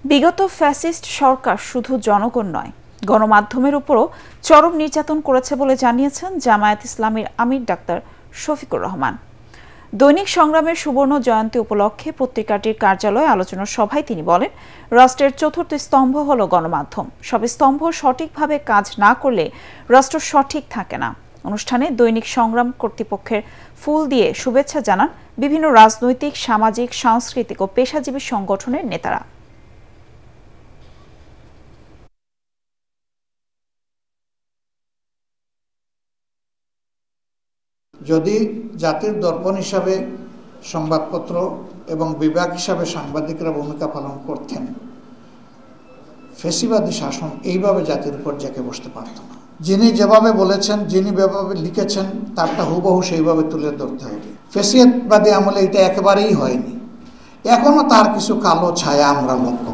বিগত ফ্যাসিস্ট সরকার শুধু জনগণ নয়, গণমাধ্যমের উপরও চরম নির্যাতন করেছে বলে জানিয়েছেন জামায়াত ইসলামীর আমির ডাক্তার শফিকুর রহমান। দৈনিক সংগ্রামের সুবর্ণ জয়ন্তী উপলক্ষে পত্রিকাটির কার্যালয়ে আলোচনা সভায় তিনি বলেন, রাষ্ট্রের চতুর্থ স্তম্ভ হলো গণমাধ্যম। সব স্তম্ভ সঠিকভাবে কাজ না করলে রাষ্ট্র সঠিক থাকে না। অনুষ্ঠানে দৈনিক সংগ্রাম কর্তৃপক্ষের ফুল দিয়ে শুভেচ্ছা জানান বিভিন্ন রাজনৈতিক, সামাজিক, সাংস্কৃতিক ও পেশাজীবী সংগঠনের নেতারা। যদি জাতির দর্পণ হিসাবে সংবাদপত্র এবং বিভাগ হিসাবে সাংবাদিকরা ভূমিকা পালন করতেন, ফ্যাসিবাদী শাসন এইভাবে জাতির উপর জেঁকে বসতে পারত না। যিনি যেভাবে বলেছেন, যিনি যেভাবে লিখেছেন, তারটা হুবহু সেইভাবে তুলে ধরতে হবে। ফ্যাসিবাদী আমলে এটা একেবারেই হয়নি। এখনো তার কিছু কালো ছায়া আমরা লক্ষ্য